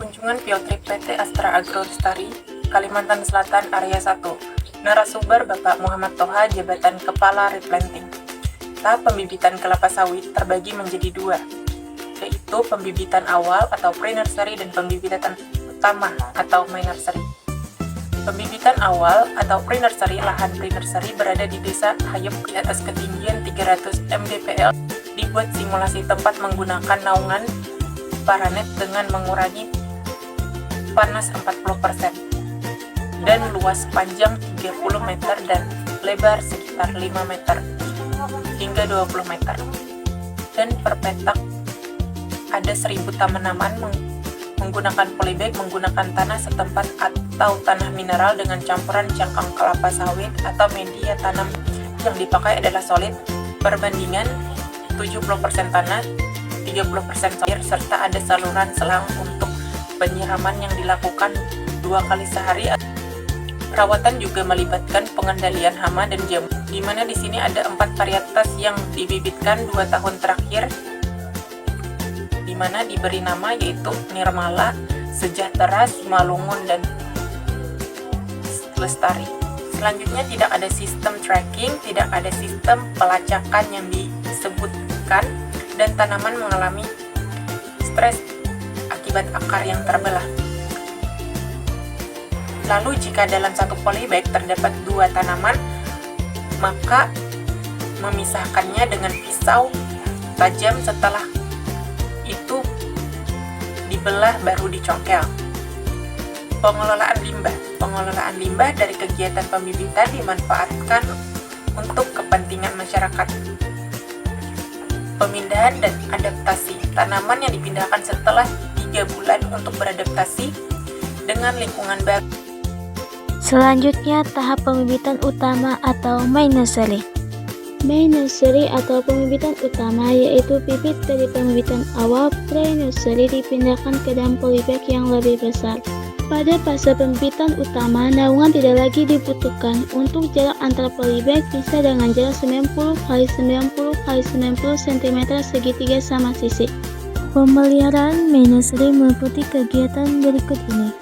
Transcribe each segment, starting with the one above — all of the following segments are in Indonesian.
Kunjungan field trip PT Astra Agro Lestari, Kalimantan Selatan, Area 1. Narasumber Bapak Muhammad Toha, Jabatan Kepala Replanting. Tahap pembibitan kelapa sawit terbagi menjadi dua, yaitu pembibitan awal atau pre-nursery dan pembibitan utama atau main nursery. Pembibitan awal atau pre-nursery, lahan pre-nursery berada di Desa Hayep di atas ketinggian 300 mdpl. Dibuat simulasi tempat menggunakan naungan paranet dengan mengurangi panas 40% dan luas panjang 30 meter dan lebar sekitar 5 meter hingga 20 meter. Dan per petak ada 1000 tanaman menggunakan polybag, menggunakan tanah setempat atau tanah mineral dengan campuran cangkang kelapa sawit atau media tanam yang dipakai adalah solid. Perbandingan 70% tanah, 30% air, serta ada saluran selang untuk penyiraman yang dilakukan 2 kali sehari. Perawatan juga melibatkan pengendalian hama dan jamur, di mana di sini ada 4 varietas yang dibibitkan 2 tahun terakhir, di mana diberi nama yaitu Nirmala, Sejahtera, Simalungun, dan Lestari. Selanjutnya tidak ada sistem tracking, tidak ada sistem pelacakan yang disebutkan, dan tanaman mengalami stres akibat akar yang terbelah. Lalu jika dalam satu polybag terdapat 2 tanaman, maka memisahkannya dengan pisau tajam, setelah itu dibelah baru dicongkel. Pengelolaan limbah dari kegiatan pembibitan dimanfaatkan untuk kepentingan masyarakat. Pemindahan dan adaptasi. Tanaman yang dipindahkan setelah 3 bulan untuk beradaptasi dengan lingkungan baru. Selanjutnya, tahap pembibitan utama atau main nursery. Main nursery atau pembibitan utama yaitu bibit dari pembibitan awal pre-nursery dipindahkan ke dalam polybag yang lebih besar. Pada fase pembibitan utama, naungan tidak lagi dibutuhkan. Untuk jarak antar polybag bisa dengan jarak 90 x 90 x 90 cm segitiga sama sisi. Pemeliharaan main nursery meliputi kegiatan berikut ini.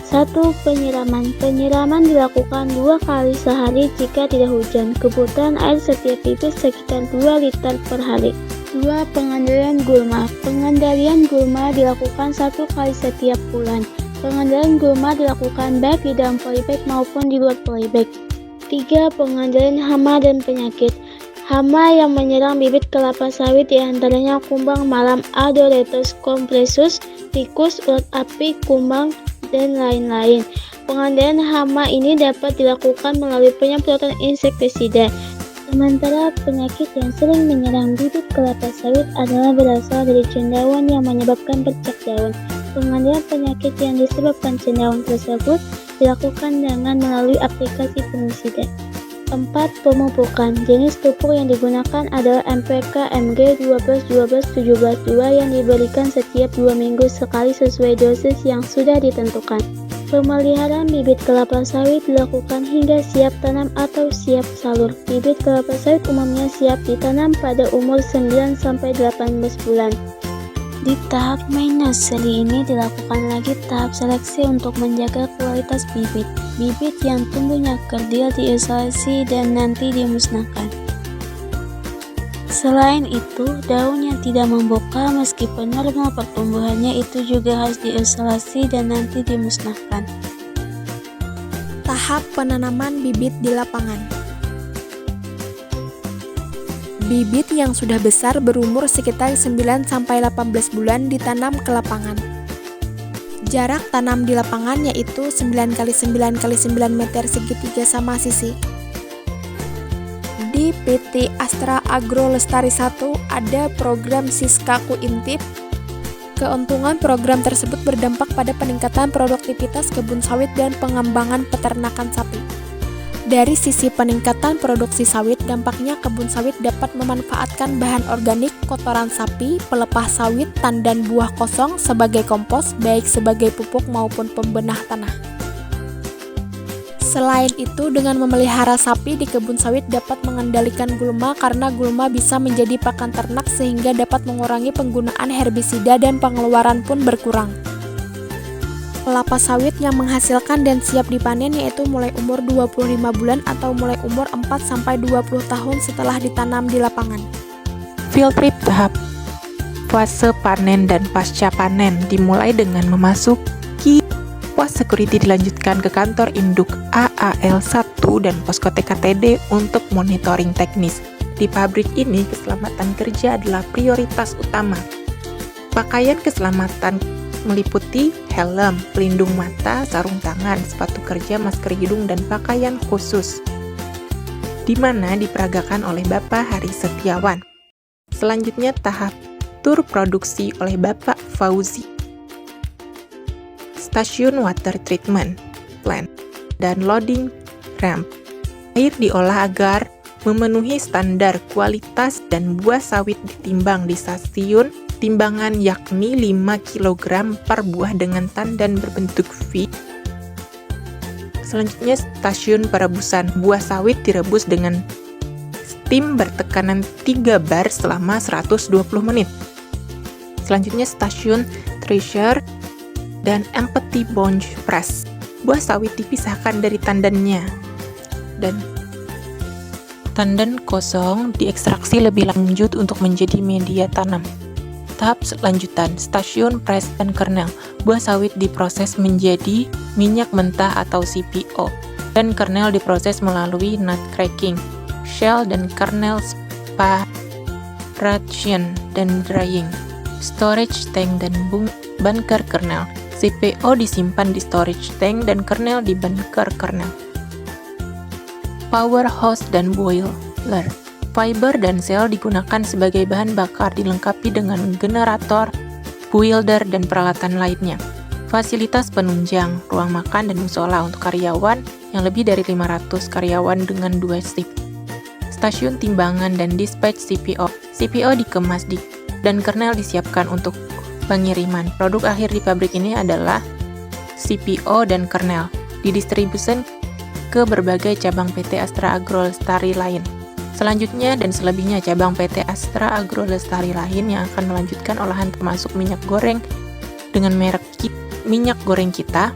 1. Penyiraman. Penyiraman dilakukan 2 kali sehari jika tidak hujan. Kebutuhan air setiap bibit sekitar 2 liter per hari. 2. Pengendalian gulma. Pengendalian gulma dilakukan 1 kali setiap bulan. Pengendalian gulma dilakukan baik di dalam polybag maupun di luar polybag. 3. Pengendalian hama dan penyakit. Hama yang menyerang bibit kelapa sawit diantaranya kumbang malam, Adoretus compressus, tikus, ulat api, kumbang, dan lain-lain. Pengendalian hama ini dapat dilakukan melalui penyemprotan insektisida. Sementara penyakit yang sering menyerang bibit kelapa sawit adalah berasal dari cendawan yang menyebabkan bercak daun. Pengendalian penyakit yang disebabkan cendawan tersebut dilakukan dengan melalui aplikasi fungisida. 4. Pemupukan. Jenis pupuk yang digunakan adalah MPK MG 12-12-17-2 yang diberikan setiap 2 minggu sekali sesuai dosis yang sudah ditentukan. Pemeliharaan bibit kelapa sawit dilakukan hingga siap tanam atau siap salur. Bibit kelapa sawit umumnya siap ditanam pada umur 9-18 bulan. Di tahap main nursery ini dilakukan lagi tahap seleksi untuk menjaga kualitas bibit. Bibit yang tumbuhnya kerdil diisolasi dan nanti dimusnahkan. Selain itu, daun yang tidak membuka meskipun normal pertumbuhannya itu juga harus diisolasi dan nanti dimusnahkan. Tahap penanaman bibit di lapangan. Bibit yang sudah besar berumur sekitar 9-18 bulan ditanam ke lapangan. Jarak tanam di lapangan yaitu 9 x 9 x 9 meter segitiga sama sisi. Di PT Astra Agro Lestari 1 ada program Siskaku Intip. Keuntungan program tersebut berdampak pada peningkatan produktivitas kebun sawit dan pengembangan peternakan sapi. Dari sisi peningkatan produksi sawit, dampaknya kebun sawit dapat memanfaatkan bahan organik, kotoran sapi, pelepah sawit, tandan buah kosong sebagai kompos, baik sebagai pupuk maupun pembenah tanah. Selain itu, dengan memelihara sapi di kebun sawit dapat mengendalikan gulma karena gulma bisa menjadi pakan ternak sehingga dapat mengurangi penggunaan herbisida dan pengeluaran pun berkurang. kelapa sawit yang menghasilkan dan siap dipanen yaitu mulai umur 25 bulan atau mulai umur 4-20 tahun setelah ditanam di lapangan. Field trip tahap fase panen dan pasca panen dimulai dengan memasuki pos security, dilanjutkan ke kantor induk AAL1 dan posko TKTD untuk monitoring teknis. Di pabrik ini, keselamatan kerja adalah prioritas utama. Pakaian keselamatan meliputi helm, pelindung mata, sarung tangan, sepatu kerja, masker hidung, dan pakaian khusus, di mana diperagakan oleh Bapak Hari Setiawan. Selanjutnya tahap tur produksi oleh Bapak Fauzi. Stasiun water treatment plant dan loading ramp. Air diolah agar memenuhi standar kualitas dan buah sawit ditimbang di stasiun timbangan yakni 5 kg per buah dengan tandan berbentuk V. Selanjutnya stasiun perebusan. Buah sawit direbus dengan steam bertekanan 3 bar selama 120 menit. Selanjutnya stasiun thresher dan empty bunch press. Buah sawit dipisahkan dari tandannya dan tandan kosong diekstraksi lebih lanjut untuk menjadi media tanam. Tahap selanjutan, stasiun press dan kernel. Buah sawit diproses menjadi minyak mentah atau CPO, dan kernel diproses melalui nut cracking, shell dan kernel separation dan drying, storage tank dan bunker kernel. CPO disimpan di storage tank dan kernel di bunker kernel. Power hose dan boiler. Fiber dan sel digunakan sebagai bahan bakar, dilengkapi dengan generator, boiler, dan peralatan lainnya. Fasilitas penunjang, ruang makan dan musola untuk karyawan yang lebih dari 500 karyawan dengan 2 shift. Stasiun timbangan dan dispatch CPO. CPO dikemas dan kernel disiapkan untuk pengiriman. Produk akhir di pabrik ini adalah CPO dan kernel, didistribusikan ke berbagai cabang PT Astra Agro Lestari lain. Selanjutnya dan selebihnya cabang PT Astra Agro Lestari lain yang akan melanjutkan olahan termasuk minyak goreng dengan merek minyak goreng kita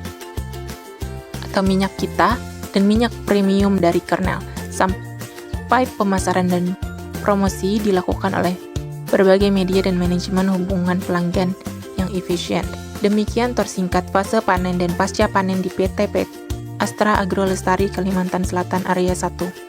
atau minyak kita dan minyak premium dari kernel. Sampai pemasaran dan promosi dilakukan oleh berbagai media dan manajemen hubungan pelanggan yang efisien. Demikian tersingkat fase panen dan pasca panen di PT Astra Agro Lestari Kalimantan Selatan Area 1.